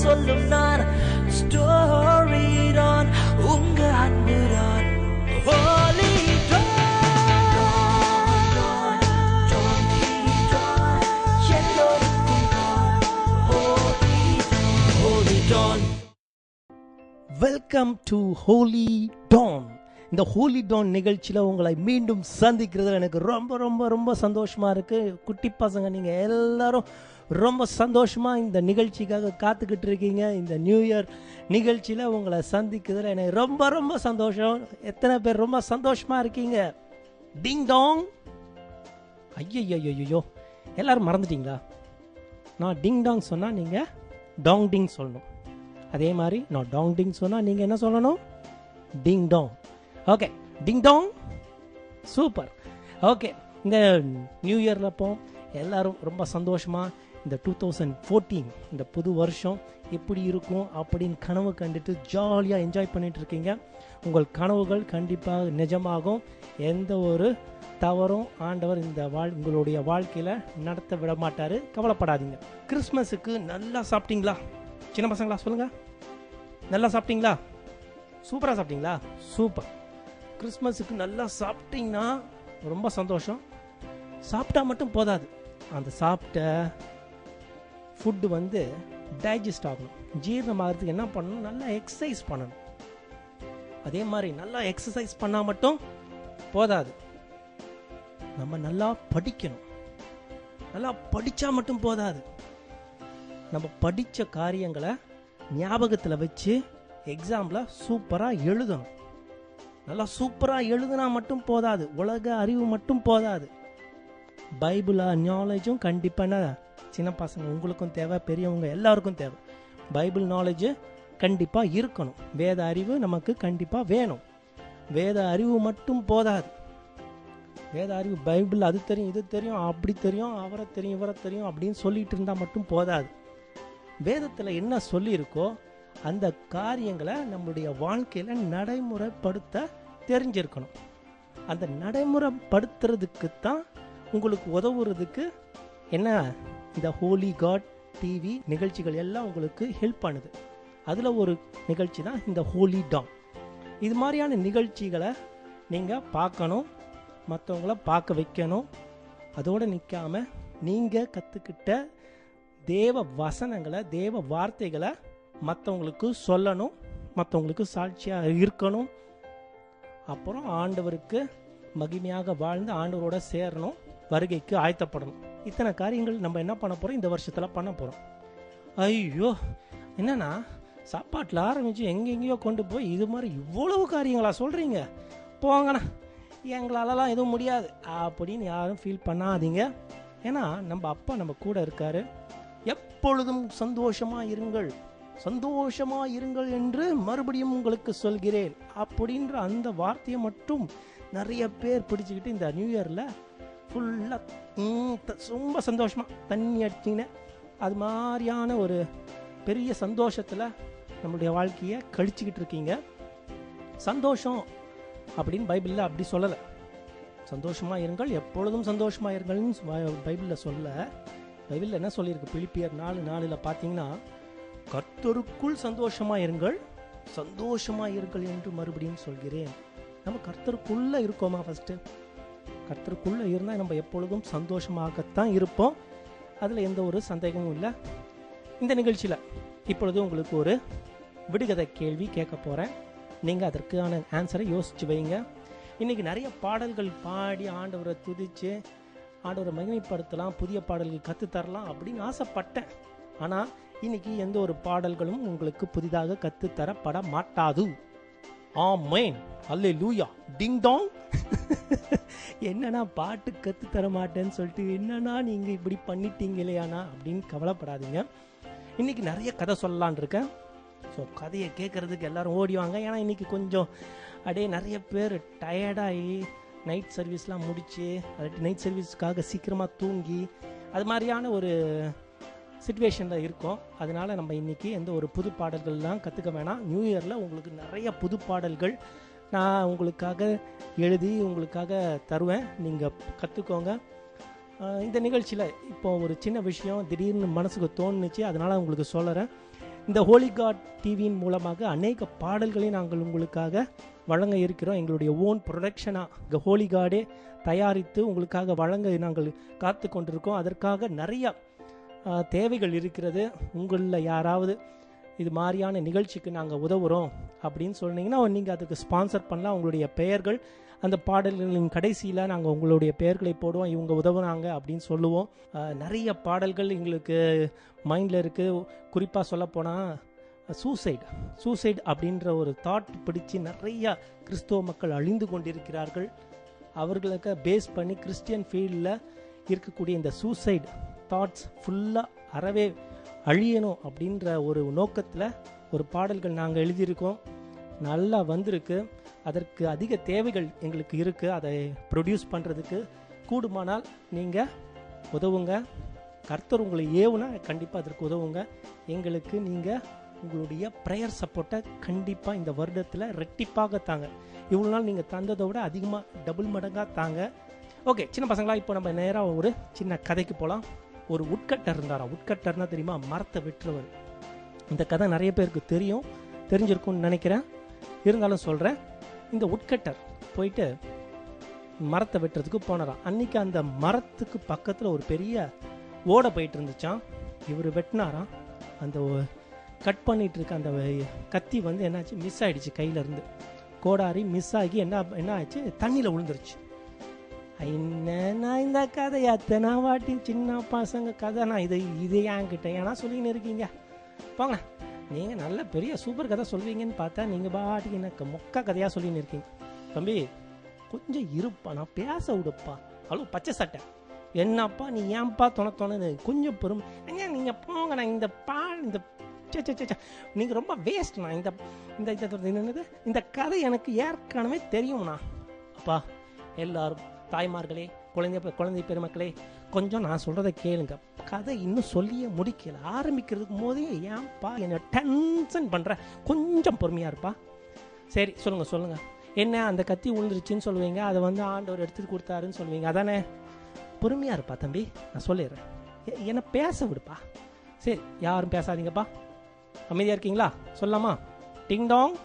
சொல்லும் நான் ஸ்டோரி தான் உங்க அன்புதான் Holy welcome to Holy Dawn. இந்த ஹோலி டான் நிகழ்ச்சியில் உங்களை மீண்டும் சந்திக்கிறதுல எனக்கு ரொம்ப ரொம்ப ரொம்ப சந்தோஷமாக இருக்குது. குட்டி பசங்க நீங்கள் எல்லாரும் ரொம்ப சந்தோஷமாக இந்த நிகழ்ச்சிக்காக காத்துக்கிட்டு இருக்கீங்க. இந்த நியூ இயர் நிகழ்ச்சியில் உங்களை சந்திக்கிறதுல எனக்கு ரொம்ப ரொம்ப சந்தோஷம். எத்தனை பேர் ரொம்ப சந்தோஷமாக இருக்கீங்க? டிங் டாங். ஐயோ எல்லோரும் மறந்துட்டீங்களா? நான் டிங் டாங் சொன்னால் நீங்கள் டாங் டிங் சொல்லணும். அதே மாதிரி நான் டாங் டிங் சொன்னால் நீங்கள் என்ன சொல்லணும்? டிங் டாங். ஓகே, டிங் டாங். சூப்பர். ஓகே, இந்த நியூ இயரில் அப்போ எல்லோரும் ரொம்ப சந்தோஷமாக இந்த 2014 இந்த புது வருஷம் எப்படி இருக்கும் அப்படின்னு கனவு கண்டுட்டு ஜாலியாக என்ஜாய் பண்ணிட்டு இருக்கீங்க. உங்கள் கனவுகள் கண்டிப்பாக நிஜமாகும். எந்த ஒரு தவறும் ஆண்டவர் இந்த உங்களுடைய வாழ்க்கையில் நடத்த விட மாட்டார். கவலைப்படாதீங்க. கிறிஸ்மஸுக்கு நல்லா சாப்பிட்டீங்களா? சின்ன பசங்களா சொல்லுங்க, நல்லா சாப்பிட்டீங்களா? சூப்பராக சாப்பிட்டீங்களா? சூப்பர். கிறிஸ்மஸுக்கு நல்லா சாப்பிட்டீங்கன்னா ரொம்ப சந்தோஷம். சாப்பிட்டா மட்டும் போதாது. அந்த சாப்பிட்ட ஃபுட்டு வந்து டைஜஸ்ட் ஆகணும். ஜீரணமாகிறதுக்கு என்ன பண்ணணும்? நல்லா எக்ஸசைஸ் பண்ணணும். அதே மாதிரி நல்லா எக்ஸசைஸ் பண்ணால் மட்டும் போதாது. நம்ம நல்லா படிக்கணும். நல்லா படித்தா மட்டும் போதாது. நம்ம படித்த காரியங்களை ஞாபகத்தில் வச்சு எக்ஸாமில் சூப்பராக எழுதணும். நல்லா சூப்பராக எழுதுனா மட்டும் போதாது. உலக அறிவு மட்டும் போதாது. பைபிள் நாலேஜும் கண்டிப்பாக சின்ன பசங்க உங்களுக்கும் தேவை, பெரியவங்க எல்லாருக்கும் தேவை. பைபிள் நாலேஜு கண்டிப்பாக இருக்கணும். வேத அறிவு நமக்கு கண்டிப்பாக வேணும். வேத அறிவு மட்டும் போதாது. வேத அறிவு பைபிள் அது தெரியும், இது தெரியும், அப்படி தெரியும், அவரை தெரியும், இவரை தெரியும் அப்படின்னு சொல்லிட்டு இருந்தால் மட்டும் போதாது. வேதத்தில் என்ன சொல்லியிருக்கோ அந்த காரியங்களை நம்மளுடைய வாழ்க்கையில் நடைமுறைப்படுத்த தெரிஞ்சிருக்கணும். அந்த நடைமுறைப்படுத்துறதுக்கு தான் உங்களுக்கு உதவுறதுக்கு என்ன இந்த ஹோலி காட் டிவி நிகழ்ச்சிகள் எல்லாம் உங்களுக்கு ஹெல்ப் பண்ணுது. அதில் ஒரு நிகழ்ச்சி தான் இந்த ஹோலி டான். இது மாதிரியான நிகழ்ச்சிகளை நீங்கள் பார்க்கணும், மற்றவங்கள பார்க்க வைக்கணும். அதோடு நிற்காமல் நீங்கள் கற்றுக்கிட்ட தேவ வசனங்களை, தேவ வார்த்தைகளை மற்றவங்களுக்கு சொல்லணும், மற்றவங்களுக்கு சாட்சியாக இருக்கணும். அப்புறம் ஆண்டவருக்கு மகிமையாக வாழ்ந்து ஆண்டவரோட சேரணும், வருகைக்கு ஆயத்தப்படணும். இத்தனை காரியங்கள் நம்ம என்ன பண்ண போகிறோம்? இந்த வருஷத்தில் பண்ண போகிறோம். ஐயோ, என்னன்னா சாப்பாட்டில் ஆரம்பித்து எங்கெங்கேயோ கொண்டு போய் இது மாதிரி இவ்வளவு காரியங்களா சொல்கிறீங்க? போங்கண்ணா, எங்களாலலாம் எதுவும் முடியாது அப்படின்னு யாரும் ஃபீல் பண்ணாதீங்க. ஏன்னா நம்ம அப்பா நம்ம கூட இருக்காரு. எப்பொழுதும் சந்தோஷமாக இருங்கள், சந்தோஷமாக இருங்கள் என்று மறுபடியும் உங்களுக்கு சொல்கிறேன் அப்படின்ற அந்த வார்த்தையை மட்டும் நிறைய பேர் பிடிச்சிக்கிட்டு இந்த நியூ இயரில் ஃபுல்லாக ரொம்ப சந்தோஷமாக தண்ணி அடிச்சிங்கன்னு அது மாதிரியான ஒரு பெரிய சந்தோஷத்தில் நம்மளுடைய வாழ்க்கையை கழிச்சிக்கிட்டு இருக்கீங்க. சந்தோஷம் அப்படின்னு பைபிளில் அப்படி சொல்லலை. சந்தோஷமாக இருங்கள், எப்பொழுதும் சந்தோஷமாக இருங்கள்னு பைபிளில் சொல்ல. பைபிளில் என்ன சொல்லியிருக்கு? பிலிப்பியர் 4:4 பார்த்தீங்கன்னா, கர்த்தருக்குள் சந்தோஷமாக இருங்கள், சந்தோஷமாக இருங்கள் என்று மறுபடியும் சொல்கிறேன். நம்ம கர்த்தருக்குள்ளே இருக்கோமா? ஃபஸ்ட்டு கர்த்தருக்குள்ளே இருந்தால் நம்ம எப்பொழுதும் சந்தோஷமாகத்தான் இருப்போம். அதில் எந்த ஒரு சந்தேகமும் இல்லை. இந்த நிகழ்ச்சியில் இப்பொழுது உங்களுக்கு ஒரு விடுகதை கேள்வி கேட்க போகிறேன். நீங்கள் அதற்கான ஆன்சரை யோசித்து வைங்க. இன்றைக்கி நிறைய பாடல்கள் பாடி ஆண்டவரை துதித்து ஆண்டவரை மகிமைப்படுத்தலாம், புதிய பாடல்கள் கற்றுத்தரலாம் அப்படின்னு ஆசைப்பட்டேன். ஆனால் இன்னைக்கு எந்த ஒரு பாடல்களும் உங்களுக்கு புதிதாக கற்றுத்தரப்பட மாட்டாது. ஆமென், அல்லேலூயா, டிங் டாங். என்னன்னா பாட்டு கற்றுத்தர மாட்டேன்னு சொல்லிட்டு என்னன்னா நீங்கள் இப்படி பண்ணிட்டீங்களேயானா அப்படின்னு கவலைப்படாதீங்க. இன்றைக்கி நிறைய கதை சொல்லலான் இருக்கேன். ஸோ கதையை கேட்குறதுக்கு எல்லோரும் ஓடிவாங்க. ஏன்னா இன்றைக்கி கொஞ்சம் அப்படியே நிறைய பேர் டயர்டாகி நைட் சர்வீஸ்லாம் முடித்து நைட் சர்வீஸ்க்காக சீக்கிரமாக தூங்கி அது மாதிரியான ஒரு சிச்சுவேஷனில் இருக்கோம். அதனால் நம்ம இன்றைக்கி எந்த ஒரு புது பாடல்கள்லாம் கற்றுக்க வேணாம். நியூ இயரில் உங்களுக்கு நிறைய புது பாடல்கள் நான் உங்களுக்காக எழுதி உங்களுக்காக தருவேன், நீங்கள் கற்றுக்கோங்க. இந்த நிகழ்ச்சியில் இப்போ ஒரு சின்ன விஷயம் திடீர்னு மனசுக்கு தோணுச்சு, அதனால் உங்களுக்கு சொல்லுறேன். இந்த ஹோலி காட் டிவியின் மூலமாக அநேக பாடல்களை நாங்கள் உங்களுக்காக வழங்க இருக்கிறோம். எங்களுடைய ஓன் ப்ரொடக்ஷனாக இந்த ஹோலி காடே தயாரித்து உங்களுக்காக வழங்க நாங்கள் காத்து கொண்டிருக்கோம். அதற்காக நிறையா தேவைகள் இருக்கிறது. உங்களில் யாராவது இது மாதிரியான நிகழ்ச்சிக்கு நாங்கள் உதவுகிறோம் அப்படின்னு சொன்னீங்கன்னா நீங்கள் அதுக்கு ஸ்பான்சர் பண்ணலாம். உங்களுடைய பெயர்கள் அந்த பாடல்களின் கடைசியில் நாங்கள் உங்களுடைய பெயர்களை போடுவோம், இவங்க உதவுனாங்க அப்படின்னு சொல்லுவோம். நிறைய பாடல்கள் எங்களுக்கு மைண்டில் இருக்குது. குறிப்பாக சொல்லப்போனால் சூசைட் அப்படின்ற ஒரு தாட் பிடிச்சி நிறையா கிறிஸ்துவ மக்கள் அழிந்து கொண்டிருக்கிறார்கள். அவர்களுக்கு பேஸ் பண்ணி கிறிஸ்டியன் ஃபீல்டில் இருக்கக்கூடிய இந்த சூசைட் தாட்ஸ் ஃபுல்லாக அறவே அழியணும் அப்படின்ற ஒரு நோக்கத்தில் ஒரு பாடல்கள் நாங்கள் எழுதியிருக்கோம். நல்லா வந்திருக்கு. அதற்கு அதிக தேவைகள் எங்களுக்கு இருக்குது. அதை ப்ரொடியூஸ் பண்ணுறதுக்கு கூடுமானால் நீங்கள் உதவுங்க. கர்த்தர் உங்களை ஏவுனா கண்டிப்பாக அதற்கு உதவுங்க. எங்களுக்கு நீங்கள் உங்களுடைய ப்ரேயர் சப்போர்ட்டை கண்டிப்பாக இந்த வருடத்தில் ரெட்டிப்பாக தாங்க. இவ்வளோ நாள் நீங்கள் தந்ததை விட அதிகமாக டபுள் மடங்காக தாங்க. ஓகே சின்ன பசங்களா, இப்போ நம்ம நேராக ஒரு சின்ன கதைக்கு போகலாம். ஒரு உட்கட்டர் இருந்தாரா. உட்கட்டர்னா தெரியுமா? மரத்தை வெட்டுறவர். இந்த கதை நிறைய பேருக்கு தெரிஞ்சிருக்கும்னு நினைக்கிறேன். இருந்தாலும் சொல்கிறேன். இந்த உட்கட்டர் போயிட்டு மரத்தை வெட்டுறதுக்கு போனாராம். அன்றைக்கி அந்த மரத்துக்கு பக்கத்தில் ஒரு பெரிய ஓடை போயிட்டு இருந்துச்சான். இவர் வெட்டினாராம். அந்த கட் பண்ணிட்டு இருக்க அந்த கத்தி வந்து என்னாச்சு, மிஸ் ஆகிடுச்சு கையிலேருந்து. கோடாரி மிஸ் ஆகி என்ன ஆச்சு, தண்ணியில் விழுந்துருச்சு. நான் இந்த கதையை அத்தனை வாட்டி சின்ன பசங்க கதை நான் இது என்கிட்ட ஏன்னா சொல்லின்னு இருக்கீங்க. போங்க, நீங்கள் நல்ல பெரிய சூப்பர் கதை சொல்வீங்கன்னு பார்த்தா நீங்கள் பாட்டுக்கு எனக்கு மொக்க கதையாக சொல்லின்னு இருக்கீங்க. தம்பி கொஞ்சம் இருப்பா, நான் பேச விடுப்பா. அவ்வளோ பச்சை சட்டை என்னப்பா நீ ஏன்பா தொணன்னு கொஞ்சம் பெரும் நீங்கள் போங்க. நான் இந்த நீங்கள் ரொம்ப வேஸ்ட்ண்ணா. இந்த கதை எனக்கு ஏற்கனவே தெரியும்ண்ணா. அப்பா எல்லாரும் தாய்மார்களே, குழந்தை பெருமக்களே, கொஞ்சம் நான் சொல்கிறத கேளுங்க. கதை இன்னும் சொல்லியே முடிக்கல. ஆரம்பிக்கிறதுக்கு போதே ஏன்பா என்னை டென்ஷன் பண்ணுற, கொஞ்சம் பொறுமையாக இருப்பா. சரி சொல்லுங்கள். என்ன அந்த கத்தி விழுந்துருச்சுன்னு சொல்லுவீங்க, அதை வந்து ஆண்டவர் எடுத்துகிட்டு கொடுத்தாருன்னு சொல்லுவீங்க, அதானே? பொறுமையாக இருப்பா தம்பி, நான் சொல்லிடுறேன். என்னை பேச விடுப்பா. சரி யாரும் பேசாதீங்கப்பா, அமைதியாக இருக்கீங்களா? சொல்லலாமா? டிங் டாங்.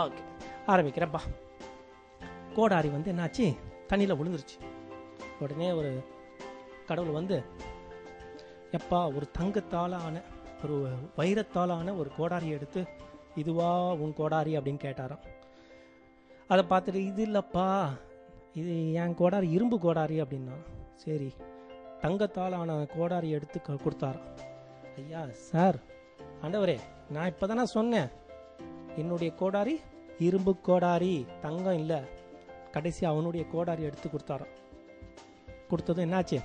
ஓகே ஆரம்பிக்கிறேன்ப்பா. கோடாரி வந்து என்னாச்சு, தண்ணியில் விழுந்துருச்சு. உடனே ஒரு கடவுள் வந்து, எப்பா ஒரு தங்கத்தால் ஆன ஒரு வைரத்தால் ஆன ஒரு கோடாரியை எடுத்து, இதுவா உன் கோடாரி அப்படின்னு கேட்டாராம். அதை பார்த்துட்டு, இது இல்லைப்பா, இது என் கோடாரி இரும்பு கோடாரி அப்படின்னா. சரி தங்கத்தால் ஆன கோடாரி எடுத்து கொடுத்தாராம். ஐயா சார், ஆண்டவரே நான் இப்போ தானே சொன்னேன் என்னுடைய கோடாரி இரும்பு கோடாரி, தங்கம் இல்லை. கடைசி அவனுடைய கோடாரி எடுத்து கொடுத்தாராம். கொடுத்ததும் என்னாச்சு,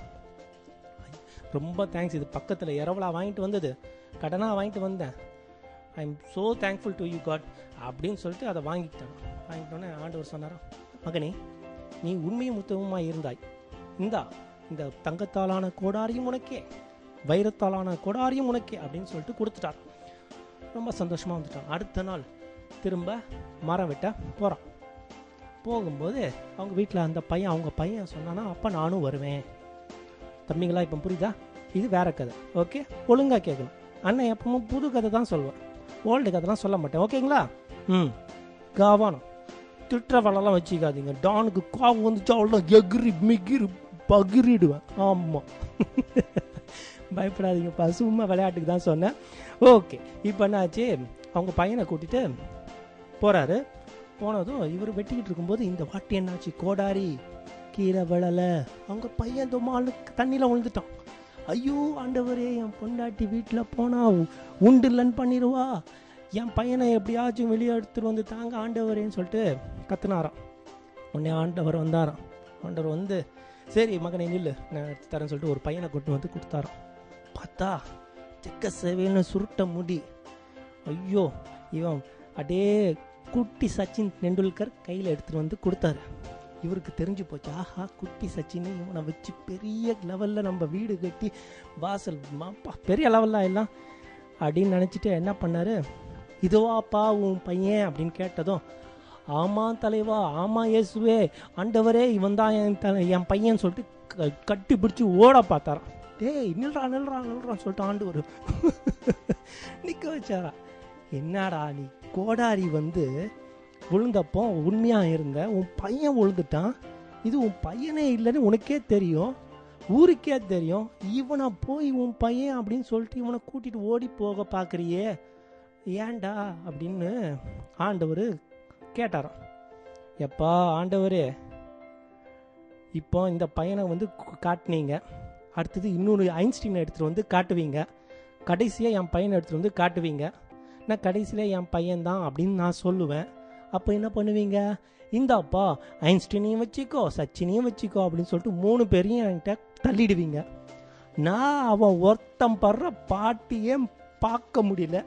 ரொம்ப தேங்க்ஸ், இது பக்கத்தில் இரவலா வாங்கிட்டு வந்தது, கடனாக வாங்கிட்டு வந்தேன், I am so thankful to you God அப்படின்னு சொல்லிட்டு அதை வாங்கிட்டோன்னே ஆண்டவர் சொன்னாராம், மகனே நீ உண்மையும் உத்தமமாக இருந்தாய், இந்த தங்கத்தாலான கோடாரியும் உனக்கே, வைரத்தாலான கோடாரியும் உனக்கே அப்படின்னு சொல்லிட்டு கொடுத்துட்டார். ரொம்ப சந்தோஷமாக வந்துட்டான். அடுத்த நாள் திரும்ப மரம் வெட்ட போகிறான். போகும்போது அவங்க வீட்டில் அவங்க பையன் சொன்னான்னா, அப்பா நானும் வருவேன். தம்பிங்களா இப்போ புரியுதா? இது வேற கதை. ஓகே ஒழுங்காக கேட்கணும். அண்ணன் எப்பவும் புது கதை தான் சொல்லுவேன், ஓல்டு கதைலாம் சொல்ல மாட்டேன். ஓகேங்களா? கவனம். திட்டுறவளெல்லாம் வச்சுக்காதீங்க. டானுக்கு கோவம் வந்துச்சு அவ்வளோ எகிரி மிகிரி பகிரிடுவேன். ஆமாம் பயப்படாதீங்கப்பா, சும்மா விளையாட்டுக்கு தான் சொன்னேன். ஓகே இப்போ என்னாச்சு, அவங்க பையனை கூட்டிகிட்டு போகிறாரு. போனதும் இவர் வெட்டிக்கிட்டு இருக்கும்போது இந்த வாட்டி என்னாச்சு, கோடாரி கீழே விழலை. அவங்க பையன் தொம்மாளுக்கு தண்ணியில் விழுந்துட்டான். ஐயோ ஆண்டவரே, என் பொண்டாட்டி வீட்டில் போனால் உண்டு இல்லைன்னு பண்ணிடுவா, என் பையனை எப்படியாச்சும் வெளியே எடுத்துகிட்டு வந்து தாங்க ஆண்டவரேன்னு சொல்லிட்டு கத்துனாராம். உடனே ஆண்டவர் வந்தாராம். ஆண்டவர் வந்து, சரி மகனை நில்லு நான் எடுத்து தரேன்னு சொல்லிட்டு ஒரு பையனை கொண்டு வந்து கொடுத்தாராம். பார்த்தா செக்க சேவைன்னு சுருட்ட முடி. ஐயோ இவன் அப்படியே குட்டி சச்சின் டெண்டுல்கர் கையில் எடுத்துகிட்டு வந்து கொடுத்தாரு. இவருக்கு தெரிஞ்சு போச்சு, ஆஹா குட்டி சச்சின் இவனை வச்சு பெரிய லெவலில் நம்ம வீடு கட்டி வாசல் மாப்பா பெரிய லெவலில் எல்லாம் அப்படின்னு நினச்சிட்டு என்ன பண்ணார், இதுவாப்பா உன் பையன் அப்படின்னு கேட்டதும், ஆமாம் தலைவா, ஆமாம் இயேசுவே, ஆண்டவரே இவன் தான் என் பையன் சொல்லிட்டு கட்டி பிடிச்சி ஓட பார்த்தாரான். டேய் நில்றான்னு சொல்லிட்டு ஆண்டவர் நிற்க வச்சாரா. என்னடா நீ கோடாரி வந்து விழுந்தப்போ உண்மையாக இருந்த, உன் பையன் விழுந்துட்டான், இது உன் பையனே இல்லைன்னு உனக்கே தெரியும், ஊருக்கே தெரியும், இவனை போய் உன் பையன் அப்படின்னு சொல்லிட்டு இவனை கூட்டிகிட்டு ஓடி போக பார்க்குறியே, ஏன்டா அப்படின்னு ஆண்டவர் கேட்டாராம். எப்பா ஆண்டவரே, இப்போ இந்த பையனை வந்து காட்டினீங்க, அடுத்தது இன்னொரு ஐன்ஸ்டீனை எடுத்துகிட்டு வந்து காட்டுவீங்க, கடைசியாக என் பையனை எடுத்துகிட்டு வந்து காட்டுவீங்க, நான் கடைசியில் என் பையன்தான் அப்படின்னு நான் சொல்லுவேன். அப்போ என்ன பண்ணுவீங்க? இந்தாப்பா ஐன்ஸ்டீனையும் வச்சுக்கோ, சச்சினையும் வச்சுக்கோ அப்படின்னு சொல்லிட்டு 3 பேரையும் என்கிட்ட தள்ளிடுவீங்க. நான் அவன் ஒருத்தம் படுற பாட்டியே பார்க்க முடியல,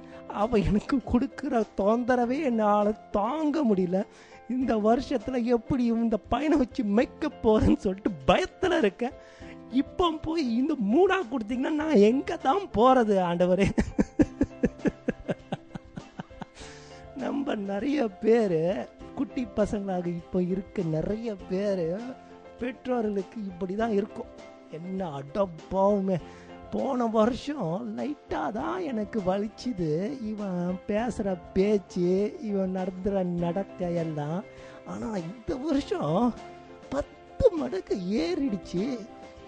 அவன் எனக்கு கொடுக்குற தொந்தரவே என்னால் தாங்க முடியல, இந்த வருஷத்தில் எப்படி இந்த பையனை வச்சு மேய்க்க போகிறேன்னு சொல்லிட்டு பயத்தில் இருக்கேன். இப்போ போய் இந்த 3 கொடுத்தீங்கன்னா நான் எங்கே தான் போகிறது ஆண்டவரே? நம்ம நிறைய பேர் குட்டி பசங்களாக இப்போ இருக்க நிறைய பேர் பெற்றோர்களுக்கு இப்படி தான் இருக்கும். என்ன அடப்பாவுமே, போன வருஷம் லைட்டாக தான் எனக்கு வலிச்சுது இவன் பேசுகிற பேச்சு, இவன் நடந்துகிற நடக்க எல்லாம், ஆனால் இந்த வருஷம் 10 மடங்கு ஏறிடுச்சு,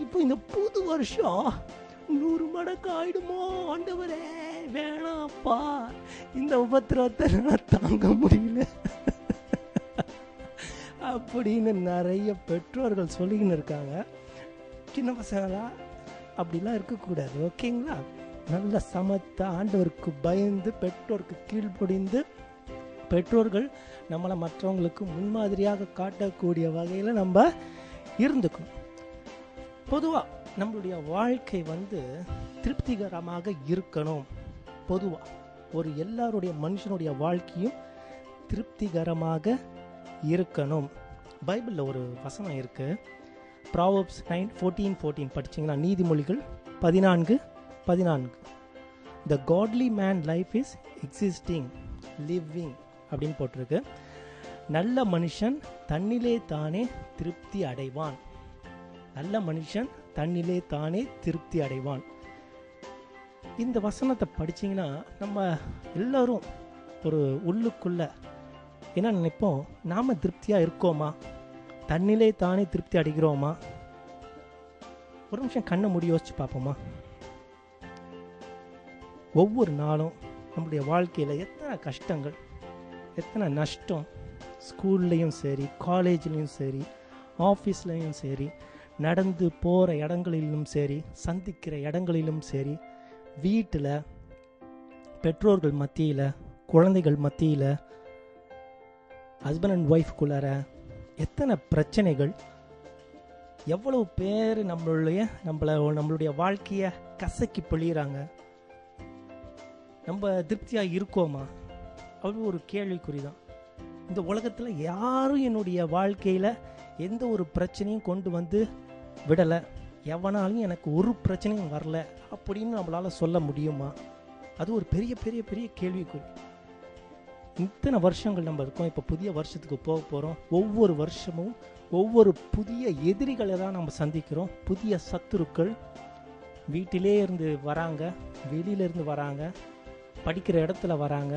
இப்போ இந்த புது வருஷம் 100 மடங்கு ஆயிடுமோ ஆண்டவரே, வேணாப்பா இந்த உபத்திரவத்தை நான் தாங்க முடியல அப்படின்னு நிறைய பெற்றோர்கள் சொல்லிக்கின்னு இருக்காங்க. சின்ன பசங்களா அப்படிலாம் இருக்கக்கூடாது, ஓகேங்களா? நல்ல சமத்த ஆண்டவருக்கு பயந்து பெற்றோருக்கு கீழ்ப்படிந்து பெற்றோர்கள் நம்மளை மற்றவங்களுக்கு முன்மாதிரியாக காட்டக்கூடிய வகையில் நம்ம இருந்துக்கணும். பொதுவாக நம்மளுடைய வாழ்க்கை வந்து திருப்திகரமாக இருக்கணும். பொதுவாக ஒரு எல்லாருடைய மனுஷனுடைய வாழ்க்கையும் திருப்திகரமாக இருக்கணும். பைபிளில் ஒரு வசனம் இருக்குது, ப்ராவர்ப்ஸ் 9:14 படிச்சிங்கன்னா, நீதிமொழிகள் 14:14, the godly man life is existing living அப்படின்னு போட்டிருக்கு. நல்ல மனுஷன் தன்னிலே தானே திருப்தி அடைவான். நல்ல மனுஷன் தன்னிலே தானே திருப்தி அடைவான். இந்த வசனத்தை படிச்சிங்கன்னா நம்ம எல்லோரும் ஒரு உள்ளுக்குள்ள என்ன நினைப்போம்? நாம் திருப்தியாக இருக்கோமா? தன்னிலே தானே திருப்தி அடைகிறோமா? ஒரு நிமிஷம் கண்ணை மூடி யோசிச்சு பார்ப்போமா? ஒவ்வொரு நாளும் நம்முடைய வாழ்க்கையில் எத்தனை கஷ்டங்கள், எத்தனை நஷ்டம், ஸ்கூல்லையும் சரி, காலேஜ்லேயும் சரி, ஆஃபீஸ்லேயும் சரி, நடந்து போகிற இடங்களிலும் சரி, சந்திக்கிற இடங்களிலும் சரி, வீட்டில் பெற்றோர்கள் மத்தியில், குழந்தைகள் மத்தியில், ஹஸ்பண்ட் அண்ட் ஒய்ஃப்குள்ளார எத்தனை பிரச்சனைகள், எவ்வளவு பேர் நம்மளுடைய வாழ்க்கையை கசக்கி பிழிகிறாங்க. நம்ம திருப்தியாக இருக்கோமா? அவ்வளோ ஒரு கேள்விக்குறி தான். இந்த உலகத்தில் யாரும் என்னுடைய வாழ்க்கையில் எந்த ஒரு பிரச்சனையும் கொண்டு வந்து விடலை, எவனாலும் எனக்கு ஒரு பிரச்சனையும் வரல அப்படின்னு நம்மளால் சொல்ல முடியுமா? அது ஒரு பெரிய பெரிய பெரிய கேள்விக்குறி. இத்தனை வருஷங்கள் நம்ம இருக்கோம், இப்போ புதிய வருஷத்துக்கு போக போகிறோம். ஒவ்வொரு வருஷமும் ஒவ்வொரு புதிய எதிரிகளை தான் நம்ம சந்திக்கிறோம். புதிய சத்துருக்கள் வீட்டிலே இருந்து வராங்க, வெளியிலேருந்து வராங்க, படிக்கிற இடத்துல வராங்க,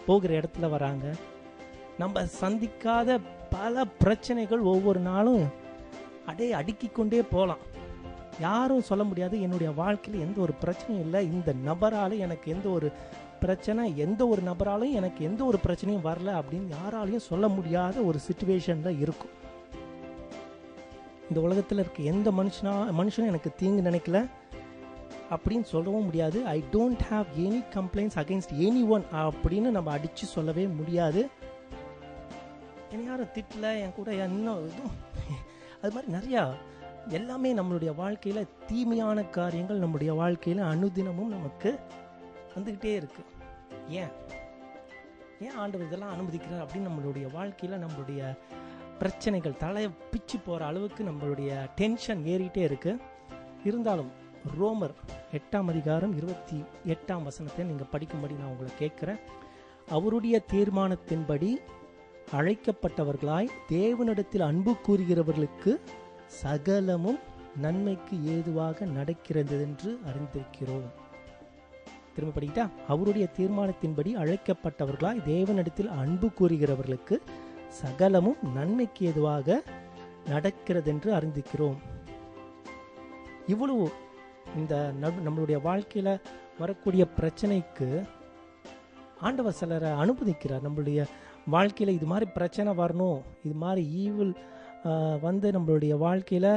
போகிற இடத்துல வராங்க. நம்ம சந்திக்காத பல பிரச்சனைகள் ஒவ்வொரு நாளும் அடுக்கிக் கொண்டே போகலாம். யாரும் சொல்ல முடியாது என்னுடைய வாழ்க்கையில் எந்த ஒரு பிரச்சனையும் இல்லை, இந்த நபரால் எனக்கு எந்த ஒரு பிரச்சனை, எந்த ஒரு நபராலும் எனக்கு எந்த ஒரு பிரச்சனையும் வரல அப்படின்னு யாராலையும் சொல்ல முடியாத ஒரு சிச்சுவேஷனில் இருக்கும். இந்த உலகத்தில் இருக்க எந்த மனுஷனும் எனக்கு தீங்கு நினைக்கல அப்படின்னு சொல்லவும் முடியாது. I don't have any complaints against any one அப்படின்னு நம்ம அடித்து சொல்லவே முடியாது. என்னை யாரும் திட்டல, என் கூட இன்னும் இதுவும் அது மாதிரி நிறையா எல்லாமே நம்மளுடைய வாழ்க்கையில் தீமையான காரியங்கள் நம்முடைய வாழ்க்கையில் அனுதினமும் நமக்கு வந்துக்கிட்டே இருக்கு. ஏன் ஆண்டவர் இதெல்லாம் அனுமதிக்கிறார் அப்படின்னு நம்மளுடைய வாழ்க்கையில் நம்மளுடைய பிரச்சனைகள் தலையை பிச்சு போகிற அளவுக்கு நம்மளுடைய டென்ஷன் ஏறிட்டே இருக்கு. இருந்தாலும் ரோமர் 8:28 நீங்கள் படிக்கும்படி நான் உங்களை கேட்குறேன். அவருடைய தீர்மானத்தின்படி அழைக்கப்பட்டவர்களாய் தேவனிடத்தில் அன்பு கூறுகிறவர்களுக்கு சகலமும் நன்மைக்கு ஏதுவாக நடக்கிறது என்று அறிந்திருக்கிறோம். திரும்ப படிக்கிட்டா, அவருடைய தீர்மானத்தின்படி அழைக்கப்பட்டவர்களாய் தேவனிடத்தில் அன்பு கூறுகிறவர்களுக்கு சகலமும் நன்மைக்கு எதுவாக நடக்கிறதென்று அறிந்திக்கிறோம். இவ்வளவு இந்த நம்மளுடைய வாழ்க்கையில வரக்கூடிய பிரச்சனைக்கு ஆண்டவர் சிலரை அனுமதிக்கிறார். நம்மளுடைய வாழ்க்கையில இது மாதிரி பிரச்சனை வரணும், இது மாதிரி ஈவில் வந்து நம்மளுடைய வாழ்க்கையில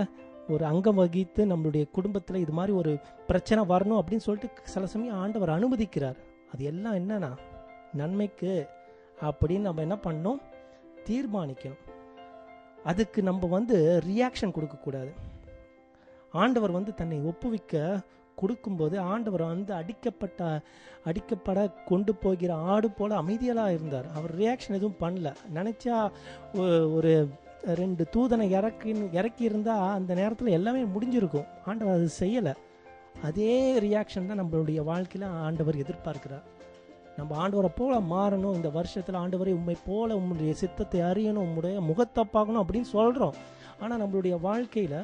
ஒரு அங்கம் வகித்து நம்மளுடைய குடும்பத்தில் இது மாதிரி ஒரு பிரச்சனை வரணும் அப்படின்னு சொல்லிட்டு சில சமயம் ஆண்டவர் அனுமதிக்கிறார். அது எல்லாம் என்னன்னா நன்மைக்கு அப்படின்னு நம்ம என்ன பண்ணணும், தீர்மானிக்கணும். அதுக்கு நம்ம வந்து ரியாக்ஷன் கொடுக்கக்கூடாது. ஆண்டவர் வந்து தன்னை ஒப்புவிக்க கொடுக்கும்போது ஆண்டவர் வந்து அடிக்கப்பட கொண்டு போகிற ஆடு போல அமைதியெல்லாம் இருந்தார். அவர் ரியாக்ஷன் எதுவும் பண்ணல. நினைச்சா ஒரு 2 தூதனை இறக்கி இருந்தா அந்த நேரத்தில் எல்லாமே முடிஞ்சிருக்கும். ஆண்டவர் அது செய்யலை. அதே ரியாக்ஷன் தான் நம்மளுடைய வாழ்க்கையில் ஆண்டவர் எதிர்பார்க்கிறார். நம்ம ஆண்டவரை போல மாறணும், இந்த வருஷத்தில் ஆண்டவரை உண்மை போல உங்களுடைய சித்தத்தை அறியணும், உங்களுடைய முகத்தை பார்க்கணும் அப்படின்னு சொல்கிறோம். ஆனால் நம்மளுடைய வாழ்க்கையில்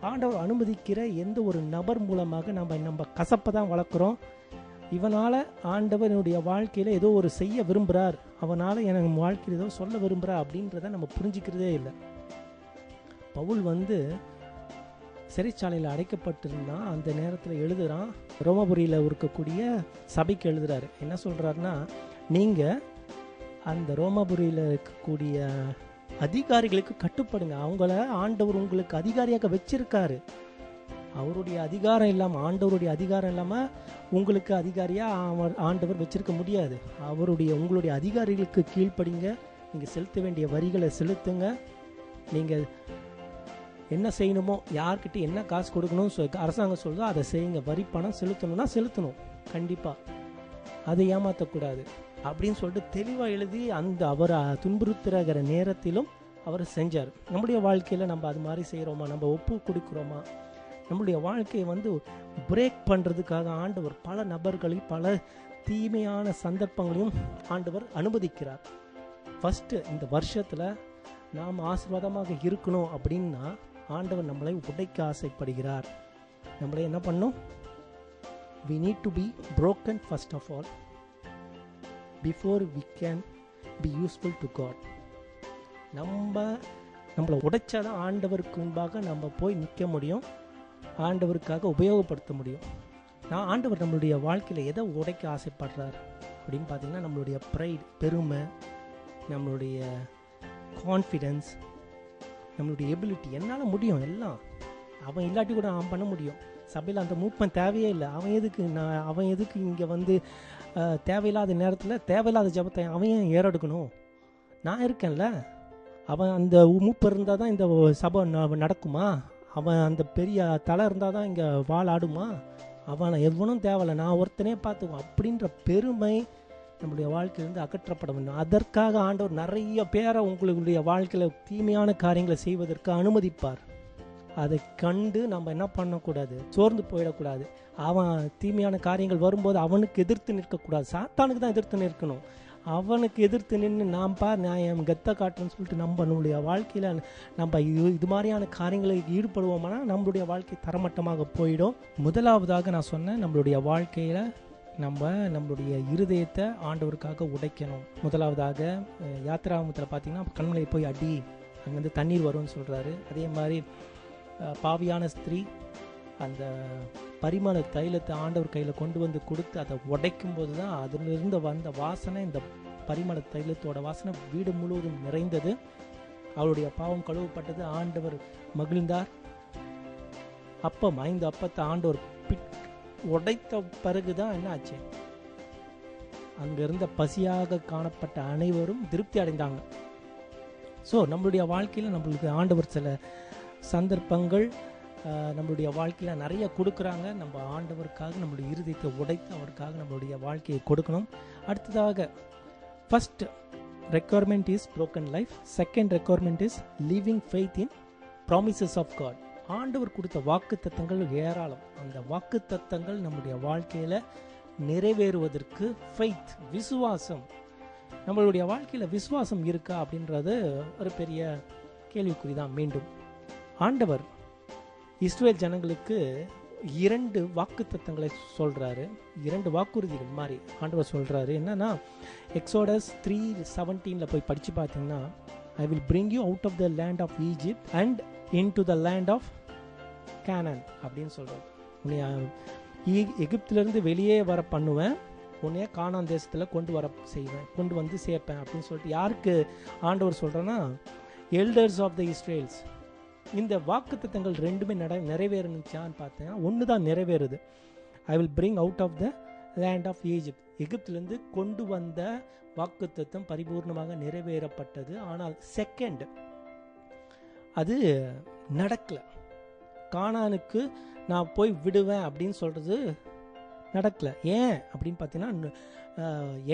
ஆண்டவர் அனுமதிக்கிற எந்த ஒரு நபர் மூலமாக நம்ம கசப்பை தான் வளர்க்குறோம். இவனால் ஆண்டவனுடைய வாழ்க்கையில் ஏதோ ஒரு செய்ய விரும்புகிறார், அவனால் எனக்கு வாழ்க்கையில் ஏதோ சொல்ல விரும்புகிறார் அப்படின்றத நம்ம புரிஞ்சிக்கிறதே இல்லை. பவுல் வந்து சிறைச்சாலையில் அடைக்கப்பட்டிருந்தான். அந்த நேரத்தில் எழுதுகிறான், ரோமபுரியில் இருக்கக்கூடிய சபைக்கு எழுதுகிறாரு. என்ன சொல்கிறாருன்னா, நீங்கள் அந்த ரோமபுரியில் இருக்கக்கூடிய அதிகாரிகளுக்கு கட்டுப்படுங்க. அவங்கள ஆண்டவர் உங்களுக்கு அதிகாரியாக வச்சிருக்காரு. அவருடைய அதிகாரம் இல்லாமல், ஆண்டவருடைய அதிகாரம் இல்லாமல் உங்களுக்கு அதிகாரியாக ஆண்டவர் வச்சிருக்க முடியாது. உங்களுடைய அதிகாரிகளுக்கு கீழ்ப்படிங்க. நீங்கள் செலுத்த வேண்டிய வரிகளை செலுத்துங்க. நீங்கள் என்ன செய்யணுமோ, யார்கிட்ட என்ன காசு கொடுக்கணும் அரசாங்கம் சொல்லுதோ அதை செய்யுங்க. வரி பணம் செலுத்தணும்னா செலுத்தணும் கண்டிப்பாக, அதை ஏமாற்றக்கூடாது அப்படின்னு சொல்லிட்டு தெளிவாக எழுதி அந்த அவரை துன்புறுத்துகிற நேரத்திலும் அவர் செஞ்சார். நம்முடைய வாழ்க்கையில் நம்ம அது மாதிரி செய்கிறோமா, நம்ம ஒப்பு கொடுக்குறோமா? நம்முடைய வாழ்க்கையை வந்து பிரேக் பண்ணுறதுக்காக ஆண்டவர் பல நபர்களையும் பல தீமையான சந்தர்ப்பங்களையும் ஆண்டவர் அனுமதிக்கிறார். ஃபஸ்ட்டு இந்த வருஷத்தில் நாம் ஆசீர்வாதமாக இருக்கணும் அப்படின்னா ஆண்டவர் நம்மளை உடைக்க ஆசைப்படுகிறார். நம்மளை என்ன பண்ணும்? we need to be broken first of all before we can be useful to God. நம்மளை உடைச்சாதான் ஆண்டவருக்கு முன்பாக நம்ம போய் நிற்க முடியும், ஆண்டவருக்காக உபயோகப்படுத்த முடியும். ஆண்டவர் நம்மளுடைய வாழ்க்கையில் எதை உடைக்க ஆசைப்படுறார் அப்படின்னு பார்த்தீங்கன்னா, நம்மளுடைய ப்ரைட், பெருமை, நம்மளுடைய கான்ஃபிடென்ஸ், நம்மளுடைய எபிலிட்டி. என்னால் முடியும் எல்லாம், அவன் இல்லாட்டி கூட அவன் பண்ண முடியும். சபையில் அந்த மூப்பன் தேவையே இல்லை. அவன் எதுக்கு இங்கே வந்து தேவையில்லாத நேரத்தில் தேவையில்லாத ஜபத்தை அவன் ஏன் ஏறெடுக்கணும்? நான் இருக்கேன்ல. அவன் அந்த மூப்பு இருந்தால் தான் இந்த சபை நடக்குமா? அவன் அந்த பெரிய தலை இருந்தால் தான் இங்கே வாள் ஆடுமா? அவனை எவனும் தேவையில்லை, நான் ஒருத்தனே பார்த்துக்குவோம் அப்படின்ற பெருமை நம்முடைய வாழ்க்கையிலிருந்து அகற்றப்பட வேண்டும். அதற்காக ஆண்டவர் நிறைய பேரை உங்களுடைய வாழ்க்கையில் தீமையான காரியங்களை செய்வதற்கு அனுமதிப்பார். அதை கண்டு நம்ம என்ன பண்ணக்கூடாது, சோர்ந்து போயிடக்கூடாது. அவன் தீமையான காரியங்கள் வரும்போது அவனுக்கு எதிர்த்து நிற்கக்கூடாது, சாத்தானுக்கு தான் எதிர்த்து நிற்கணும். அவனுக்கு எதிர்த்து நின்று நான் என் கெத்த காட்டுன்னு சொல்லிட்டு நம்மளுடைய வாழ்க்கையில் நம்ம இது மாதிரியான காரியங்களுக்கு ஈடுபடுவோம்னா நம்மளுடைய வாழ்க்கை தரமட்டமாக போயிடும். முதலாவதாக நான் சொன்னேன், நம்மளுடைய வாழ்க்கையில் நம்மளுடைய இருதயத்தை ஆண்டவருக்காக உடைக்கணும். முதலாவதாக யாத்திராமத்தில் பார்த்தீங்கன்னா, கண்மலை போய் அடி, அங்கேருந்து தண்ணீர் வரும்னு சொல்கிறாரு. அதே மாதிரி பாவியான ஸ்திரீ அந்த பரிமள தைலத்தை ஆண்டவர் கையில் கொண்டு வந்து கொடுத்து அதை உடைக்கும் போது தான் அதிலிருந்து வந்த வாசனை, இந்த பரிமள தைலத்தோட வாசனை வீடு முழுவதும் நிறைந்தது. அவருடைய பாவம் கழுவப்பட்டது, ஆண்டவர் மகிழ்ந்தார். அப்பம் 5 அப்பத்தை ஆண்டவர் உடைத்த பிறகுதான் என்ன ஆச்சு, அங்கிருந்த பசியாக காணப்பட்ட அனைவரும் திருப்தி அடைந்தாங்க. ஸோ நம்மளுடைய வாழ்க்கையில் நம்மளுக்கு ஆண்டவர் சில சந்தர்ப்பங்கள் நம்மளுடைய வாழ்க்கையில் நிறைய கொடுக்குறாங்க. நம்ம ஆண்டவருக்காக நம்மளுடைய இருதயத்தை உடைத்து அவருக்காக நம்மளுடைய வாழ்க்கையை கொடுக்கணும். அடுத்ததாக first requirement is broken life. Second requirement is living faith in promises of God. ஆண்டவர் கொடுத்த வாக்குத்தத்தங்கள் ஏராளம். அந்த வாக்குத்தத்தங்கள் நம்முடைய வாழ்க்கையில் நிறைவேறுவதற்கு ஃபெய்த், விசுவாசம், நம்மளுடைய வாழ்க்கையில் விசுவாசம் இருக்கா அப்படின்றது ஒரு பெரிய கேள்விக்குறி தான். மீண்டும் ஆண்டவர் இஸ்ரவேல் ஜனங்களுக்கு 2 வாக்குத்தத்தங்களை சொல்கிறாரு, 2 வாக்குறுதிகள் மாதிரி ஆண்டவர் சொல்கிறாரு. என்னன்னா எக்ஸோடஸ் 3:17 போய் படித்து பார்த்தீங்கன்னா, I will bring you out of the land of Egypt and into the land of Canaan அப்படின்னு சொல்கிறார். உன்னை எகிப்திலிருந்து வெளியே வர பண்ணுவேன், உன்னைய கானான் தேசத்தில் கொண்டு வந்து சேர்ப்பேன் அப்படின்னு சொல்லிட்டு யாருக்கு ஆண்டவர் சொல்கிறேன்னா, எல்டர்ஸ் ஆஃப் த இஸ்ரேல்ஸ். இந்த வாக்குத்தத்தங்கள் 2மே நிறைவேறுச்சான்னு பார்த்தேன். ஒன்று தான் நிறைவேறுது. I will bring out of the land of Egypt. எகிப்திலிருந்து கொண்டு வந்த வாக்குத்தத்தம் பரிபூர்ணமாக நிறைவேறப்பட்டது. ஆனால் செகண்ட் அது நடக்கலை. கானானுக்கு நான் போய் விடுவேன் அப்படின்னு சொல்கிறது நடக்கலை. ஏன் அப்படின்னு பார்த்தீங்கன்னா,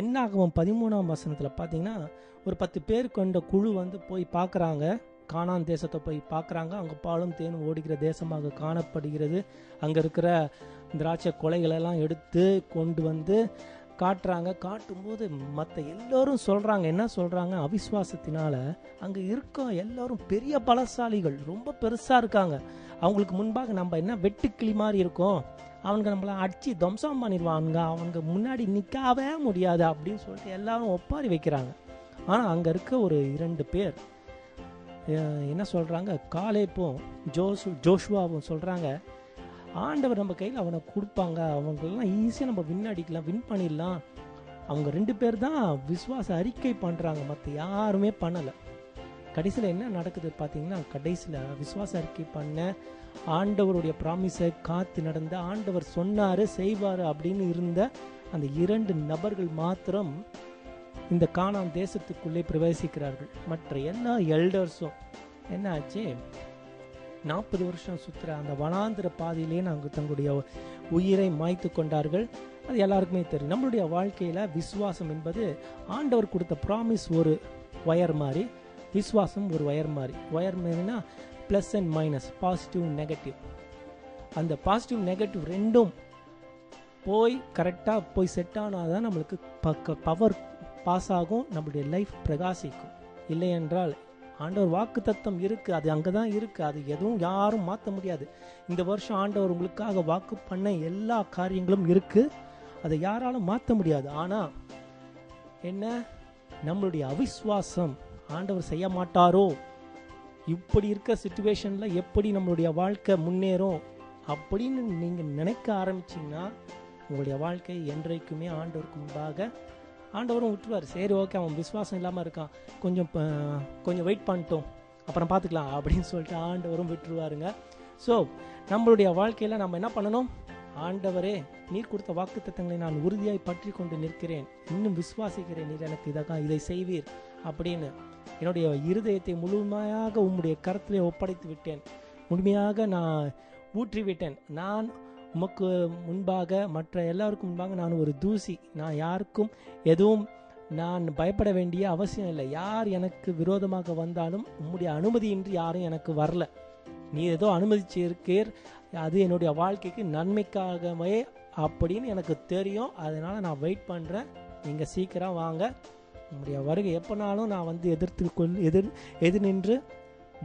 என்னாகமம் 13ஆம் வசனத்தில் பார்த்தீங்கன்னா, ஒரு 10 பேர் கொண்ட குழு வந்து போய் பார்க்குறாங்க, கானான் தேசத்தை போய் பார்க்குறாங்க. அங்கே பாலும் தேனும் ஓடுகிற தேசமாக காணப்படுகிறது. அங்கே இருக்கிற திராட்சை கொலைகளெல்லாம் எடுத்து கொண்டு வந்து காட்டுறாங்க. காட்டும்போது மற்ற எல்லோரும் சொல்கிறாங்க, என்ன சொல்கிறாங்க, அவிசுவாசத்தினால அங்கே இருக்க எல்லோரும் பெரிய பலசாலிகள், ரொம்ப பெருசாக இருக்காங்க, அவங்களுக்கு முன்பாக நம்ம என்ன வெட்டுக்கிளி மாதிரி இருக்கோம், அவனுங்க நம்மளை அடித்து தம்சம் பண்ணிடுவானுங்க, அவங்க முன்னாடி நிற்கவே முடியாது அப்படின்னு சொல்லிட்டு எல்லாரும் ஒப்பாரி வைக்கிறாங்க. ஆனால் அங்கே இருக்க ஒரு 2 பேர் என்ன சொல்கிறாங்க, காலேப்பும் ஜோஷுவாவும் சொல்கிறாங்க, ஆண்டவர் நம்ம கையில் அவனை கொடுப்பாங்க, அவங்களெல்லாம் ஈஸியாக நம்ம வின் பண்ணிடலாம். அவங்க 2 பேர் தான் விசுவாச அறிக்கை பண்ணுறாங்க, மற்ற யாருமே பண்ணலை. கடைசியில் என்ன நடக்குது பார்த்தீங்கன்னா, கடைசியில் விசுவாச அறிக்கை பண்ண, ஆண்டவருடைய ப்ராமிஸை காத்து நடந்த, ஆண்டவர் சொன்னார் செய்வார் அப்படின்னு இருந்த அந்த 2 நபர்கள் மாத்திரம் இந்த கானான் தேசத்துக்குள்ளே பிரவேசிக்கிறார்கள். மற்ற எல்லா எல்டர்ஸும் என்ன ஆச்சு, 40 வருஷம் சுற்றுற அந்த வனாந்திர பாதையிலே நாங்கள் தங்களுடைய உயிரை மாய்த்து கொண்டார்கள். அது எல்லாருக்குமே தெரியும். நம்மளுடைய வாழ்க்கையில் விசுவாசம் என்பது ஆண்டவர் கொடுத்த ப்ராமிஸ் ஒரு ஒயர் மாதிரி, விசுவாசம் ஒரு ஒயர் மாதிரி. ஒயர் மாதிரினா plus and minus, positive negative. அந்த பாசிட்டிவ் நெகட்டிவ் ரெண்டும் போய் கரெக்டாக போய் செட் ஆனால் தான் நம்மளுக்கு பவர் பாஸ் ஆகும், நம்மளுடைய லைஃப் பிரகாசிக்கும். இல்லை என்றால் ஆண்டவர் வாக்கு தத்தம் இருக்குது, அது அங்கே தான் இருக்குது, அது எதுவும் யாரும் மாற்ற முடியாது. இந்த வருஷம் ஆண்டவர் உங்களுக்காக வாக்கு பண்ண எல்லா காரியங்களும் இருக்குது, அதை யாராலும் மாற்ற முடியாது. ஆனால் என்ன, நம்மளுடைய அவிசுவாசம், ஆண்டவர் செய்ய மாட்டாரோ, இப்படி இருக்க சிச்சுவேஷனில் எப்படி நம்மளுடைய வாழ்க்கை முன்னேறும் அப்படின்னு நீங்கள் நினைக்க ஆரம்பிச்சிங்கன்னா, உங்களுடைய வாழ்க்கை என்றைக்குமே ஆண்டவருக்கு முன்பாக ஆண்டவரும் விட்டுருவார். சரி ஓகே, அவன் விசுவாசம் இல்லாமல் இருக்கான், கொஞ்சம் வெயிட் பண்ணிட்டோம், அப்புறம் பார்த்துக்கலாம் அப்படின்னு சொல்லிட்டு ஆண்டவரும் விட்டுருவாருங்க. ஸோ நம்மளுடைய வாழ்க்கையில் நம்ம என்ன பண்ணணும், ஆண்டவரே நீர் கொடுத்த வாக்குத்தத்தங்களை நான் உறுதியாய் பற்றி கொண்டு நிற்கிறேன், இன்னும் விசுவாசிக்கிறேன், நீர் எனக்கு இதை செய்வீர் அப்படின்னு என்னுடைய இருதயத்தை முழுமையாக உம்முடைய கரத்திலே ஒப்படைத்து விட்டேன், முழுமையாக நான் ஊற்றிவிட்டேன். நான் உமக்கு முன்பாக, மற்ற எல்லாருக்கும் முன்பாக நான் ஒரு தூசி, நான் யாருக்கும் எதுவும் நான் பயப்பட வேண்டிய அவசியம் இல்லை. யார் எனக்கு விரோதமாக வந்தாலும் உம்முடைய அனுமதியின்றி யாரும் எனக்கு வரல, நீ ஏதோ அனுமதிச்சிருக்கீர், அது என்னுடைய வாழ்க்கைக்கு நன்மைக்காகவே அப்படின்னு எனக்கு தெரியும். அதனால் நான் வெயிட் பண்ணுறேன், நீங்கள் சீக்கிரம் வாங்க, உங்களுடைய வருகை எப்போனாலும் நான் வந்து எதிர் நின்று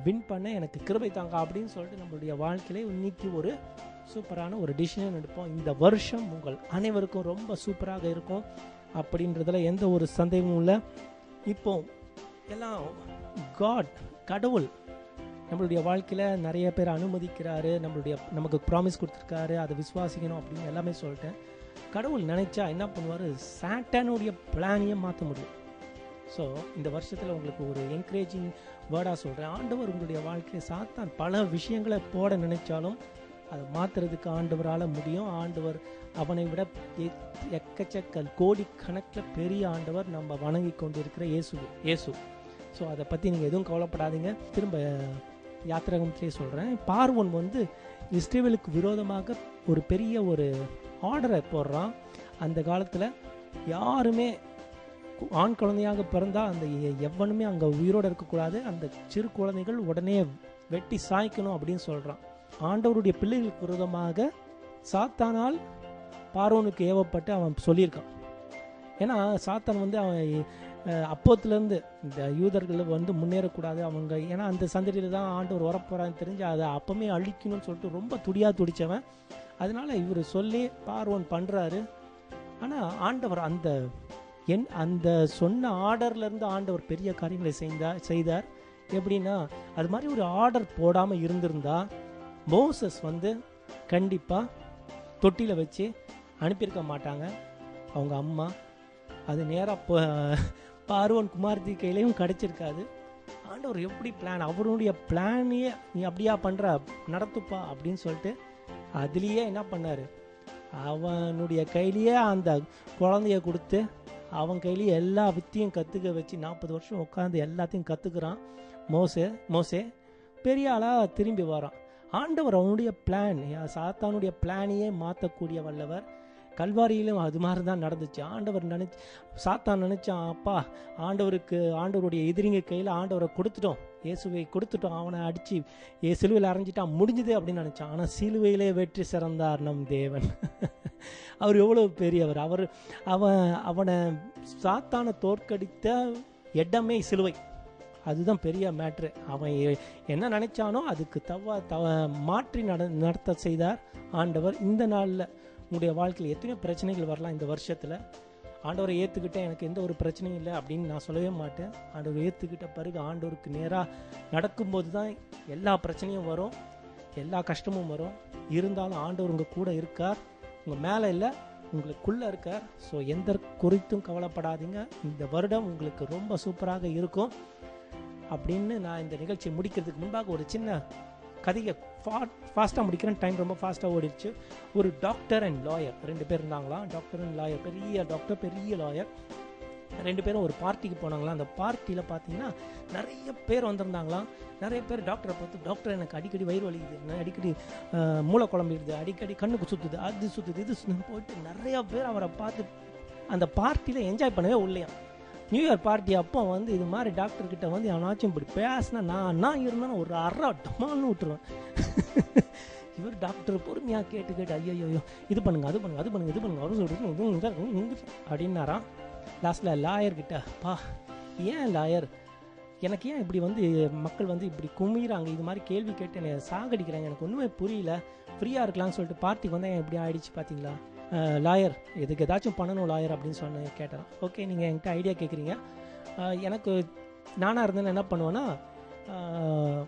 வின் பண்ண எனக்கு கிருபை தாங்க அப்படின்னு சொல்லிட்டு நம்மளுடைய வாழ்க்கையில இன்னைக்கு ஒரு சூப்பரான ஒரு டிசிஷன் எடுப்போம். இந்த வருஷம் உங்கள் அனைவருக்கும் ரொம்ப சூப்பராக இருக்கும் அப்படின்றதுல எந்த ஒரு சந்தேகமும் இல்லை. இப்போ எல்லாம் கடவுள் நம்மளுடைய வாழ்க்கையில் நிறைய பேர் அனுமதிக்கிறாரு, நமக்கு ப்ராமிஸ் கொடுத்துருக்காரு, அதை விசுவாசிக்கணும் அப்படின்னு எல்லாமே சொல்லிட்டேன். கடவுள் நினைச்சா என்ன பண்ணுவார், சாட்டானுடைய பிளானையே மாற்ற முடியும். ஸோ இந்த வருஷத்தில் உங்களுக்கு ஒரு என்கரேஜிங் வேர்டாக சொல்கிறேன், ஆண்டவர் உங்களுடைய வாழ்க்கையில் சாத்தான் பல விஷயங்களை போட நினைச்சாலும் அதை மாற்றுறதுக்கு ஆண்டவரால் முடியும். ஆண்டவர் அவனை விட எக்கச்சக்க கோடிக்கணக்கில் பெரிய ஆண்டவர் நம்ம வணங்கி கொண்டு இருக்கிற இயேசு. ஸோ அதை பற்றி நீங்கள் எதுவும் கவலைப்படாதீங்க. திரும்ப யாத்திராகமத்திலே சொல்கிறேன், பார்வோன் வந்து இஸ்ரவேலுக்கு விரோதமாக ஒரு பெரிய ஒரு ஆர்டரை போடுறான். அந்த காலத்தில் யாருமே ஆண் குழந்தையாக பிறந்தால் அந்த எவனுமே அங்கே உயிரோடு இருக்கக்கூடாது, அந்த சிறு குழந்தைகள் உடனே வெட்டி சாய்க்கணும் அப்படின்னு சொல்கிறான். ஆண்டவருடைய பிள்ளைகளுக்கு விரோதமாக சாத்தானால் பார்வோனுக்கு ஏவப்பட்டு அவன் சொல்லியிருக்கான். ஏன்னா சாத்தான் வந்து அவன் அப்போத்துலேருந்து இந்த யூதர்கள் வந்து முன்னேறக்கூடாது அவங்க, ஏன்னா அந்த சந்ததியில் தான் ஆண்டவர் வரப்போகிறான்னு தெரிஞ்சு அதை அப்பமே அழிக்கணும்னு சொல்லிட்டு ரொம்ப துடிச்சவன். அதனால இவர் சொல்லி பார்வோன் பண்ணுறாரு. ஆனால் ஆண்டவர் அந்த சொன்ன ஆர்டர்லேருந்து ஆண்டவர் பெரிய காரியங்களை செய்தார். எப்படின்னா, அது மாதிரி ஒரு ஆர்டர் போடாமல் இருந்திருந்தா மோசஸ் கண்டிப்பாக தொட்டியில் வச்சு அனுப்பியிருக்க மாட்டாங்க அவங்க அம்மா. அது நேராக பார்வோன் குமாரத்தி கையிலையும் கிடச்சிருக்காது. ஆண்டவர் எப்படி பிளான், அவருடைய பிளானையே நீ அப்படியா பண்ணுற, நடத்துப்பா அப்படின்னு சொல்லிட்டு அதுலேயே என்ன பண்ணார், அவனுடைய கையிலேயே அந்த குழந்தைய கொடுத்து அவன் கையிலேயே எல்லா வித்தையும் கற்றுக்க வச்சு 40 வருஷம் உட்காந்து எல்லாத்தையும் கற்றுக்குறான் மோசே பெரிய ஆளாக திரும்பி வரான். ஆண்டவர் அவனுடைய பிளான், சாத்தானுடைய பிளானையே மாற்றக்கூடிய வல்லவர். கல்வாரியிலும் அது மாதிரி தான் நடந்துச்சு. ஆண்டவர் சாத்தான் நினச்சான், அப்பா ஆண்டவருடைய எதிரிங்க கையில் ஆண்டவரை கொடுத்துட்டோம், இயேசுவை கொடுத்துட்டோம், அவனை அடித்து சிலுவையில் அரைஞ்சிட்டான், முடிஞ்சுது அப்படின்னு நினச்சான். ஆனால் சிலுவையிலே வெற்றி சிறந்தார் நம் தேவன். அவர் எவ்வளோ பெரியவர். அவனை சாத்தானை தோற்கடித்த இடமே சிலுவை. அதுதான் பெரிய மேட்ரு. அவன் என்ன நினைச்சானோ அதுக்கு மாற்றி நடத்த செய்தார் ஆண்டவர். இந்த நாளில் உங்களுடைய வாழ்க்கையில் எத்தனையோ பிரச்சனைகள் வரலாம். இந்த வருஷத்தில் ஆண்டவரை ஏற்றுக்கிட்டேன், எனக்கு எந்த ஒரு பிரச்சனையும் இல்லை அப்படின்னு நான் சொல்லவே மாட்டேன். ஆண்டவர் ஏற்றுக்கிட்ட பிறகு ஆண்டவருக்கு நேராக நடக்கும்போது தான் எல்லா பிரச்சனையும் வரும், எல்லா கஷ்டமும் வரும். இருந்தாலும் ஆண்டவர் உங்கள் கூட இருக்கார், உங்கள் மேலே இல்லை, உங்களுக்குள்ளே இருக்கார். ஸோ எந்த குறித்தும் கவலைப்படாதீங்க. இந்த வருடம் உங்களுக்கு ரொம்ப சூப்பராக இருக்கும் அப்படின்னு நான் இந்த நிகழ்ச்சியை முடிக்கிறதுக்கு முன்பாக ஒரு சின்ன கதையை ஃபாஸ்ட்டாக முடிக்கிறேன். டைம் ரொம்ப ஃபாஸ்ட்டாக ஓடிடுச்சு. ஒரு டாக்டர் அண்ட் லாயர் 2 பேர் இருந்தாங்களாம். டாக்டர் அண்ட் லாயர், பெரிய டாக்டர் பெரிய லாயர் 2 பேரும் ஒரு பார்ட்டிக்கு போனாங்களாம். அந்த பார்ட்டியில் பார்த்தீங்கன்னா நிறைய பேர் வந்திருந்தாங்களாம். நிறைய பேர் டாக்டரை பார்த்து, டாக்டர் எனக்கு அடிக்கடி வயிறு வலிக்குது, அடிக்கடி மூளை குழம்பிடுது, அடிக்கடி கண்ணுக்கு சுற்றுது, அது சுற்றுது, இது சுற்றுன்னு போயிட்டு நிறையா பேர் அவரை பார்த்து அந்த பார்ட்டியில் என்ஜாய் பண்ணவே உள்ளையாம். நியூ இயர் பார்ட்டி அப்போ இது மாதிரி டாக்டர்கிட்ட அவனாச்சும் இப்படி பேசினா நான் இருந்தாலும் ஒரு அரை டமால்னு விட்டுருவேன். இவர் டாக்டர் பொறுமையாக கேட்டு ஐயோ இது பண்ணுங்க அது பண்ணுங்க அவரு சொல்றது அப்படின்னாராம். லாஸ்ட்டில் லாயர்கிட்ட, பா ஏன் லாயர், எனக்கு ஏன் இப்படி மக்கள் இப்படி குமிறாங்க, இது மாதிரி கேள்வி கேட்டு என்னை சாகடிக்கிறாங்க, எனக்கு ஒன்றுமே புரியல, ஃப்ரீயாக இருக்கலாம்னு சொல்லிட்டு பார்ட்டிக்கு வந்தால் எப்படி ஆயிடுச்சு பார்த்தீங்களா லாயர், எதுக்கு ஏதாச்சும் பண்ணணும் லாயர் அப்படின்னு கேட்டேன். ஓகே, நீங்கள் என்கிட்ட ஐடியா கேட்குறீங்க. எனக்கு நானாக இருந்தேன்னு என்ன பண்ணுவேன்னா,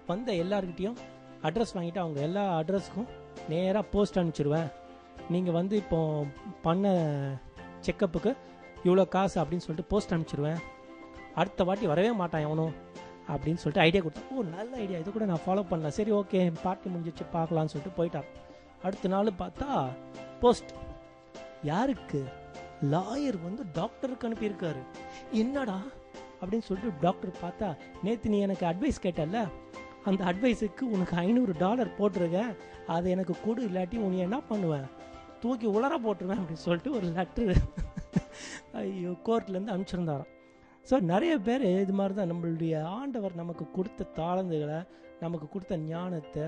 வந்த எல்லாருக்கிட்டையும் அட்ரஸ் வாங்கிட்டு அவங்க எல்லா அட்ரஸுக்கும் நேராக போஸ்ட் அனுப்பிச்சிடுவேன். நீங்கள் இப்போ பண்ண செக்கப்புக்கு இவ்வளோ காசு அப்படின்னு சொல்லிட்டு போஸ்ட் அனுப்பிச்சிடுவேன். அடுத்த வாட்டி வரவே மாட்டான் எவனும் அப்படின்னு சொல்லிட்டு ஐடியா கொடுத்தேன். ஓ நல்ல ஐடியா, இது கூட நான் ஃபாலோ பண்ணேன். சரி ஓகே, பார்ட்டி முடிஞ்சிச்சு பார்க்கலான்னு சொல்லிட்டு போயிட்டார். அடுத்த நாள் பார்த்தா போஸ்ட் யாருக்கு, லாயர் டாக்டருக்கு அனுப்பியிருக்காரு. என்னடா அப்படின்னு சொல்லிட்டு டாக்டர் பார்த்தா, நேற்று நீ எனக்கு அட்வைஸ் கேட்டல, அந்த அட்வைஸுக்கு உனக்கு $500 போட்டிருக்கேன், அதை எனக்கு கொடு, இல்லாட்டி உன்னை என்ன பண்ணுவேன், தூக்கி உலர போட்டுருவேன் அப்படின்னு சொல்லிட்டு ஒரு லெட்ரு ஐயோ கோர்ட்லேருந்து அனுப்பிச்சிருந்தாராம். ஸோ நிறைய பேர் இது மாதிரி தான் நம்மளுடைய ஆண்டவர் நமக்கு கொடுத்த தாளந்துகளை, நமக்கு கொடுத்த ஞானத்தை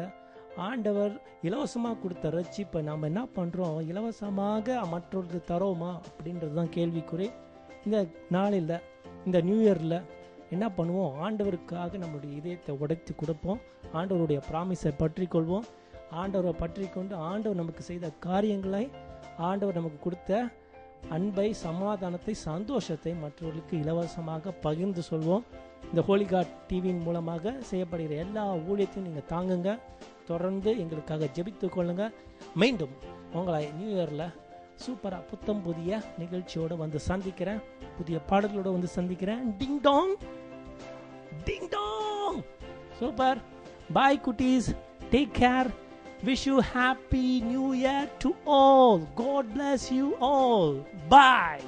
ஆண்டவர் இலவசமாக கொடுத்த ரட்சிப்பை நம்ம என்ன பண்ணுறோம், இலவசமாக மற்றவர்களுக்கு தரோமா அப்படின்றது தான் கேள்விக்குறி. இந்த நாளில், இந்த நியூ இயரில் என்ன பண்ணுவோம், ஆண்டவருக்காக நம்மளுடைய இதயத்தை உடைத்து கொடுப்போம், ஆண்டவருடைய ப்ராமிஸை பற்றி கொள்வோம், ஆண்டவரை பற்றி கொண்டு ஆண்டவர் நமக்கு செய்த காரியங்களை, ஆண்டவர் நமக்கு கொடுத்த அன்பை, சமாதானத்தை, சந்தோஷத்தை மற்றவர்களுக்கு இலவசமாக பகிர்ந்து சொல்வோம். இந்த ஹோலி காட் டிவியின் மூலமாக செய்யப்படுகிற எல்லா ஊழியத்தையும் நீங்கள் தாங்குங்க, தொடர்ந்து எங்களுக்காக ஜெபித்து கொள்ளுங்க. மீண்டும் உங்களை நியூ இயரில் சூப்பராக புத்தம் புதிய நிகழ்ச்சியோடு சந்திக்கிறேன், புதிய பாடல்களோடு சந்திக்கிறேன். Ding dong ding dong. Super. Bye குட்டீஸ், take care. Wish you happy new year to all. God bless you all. Bye.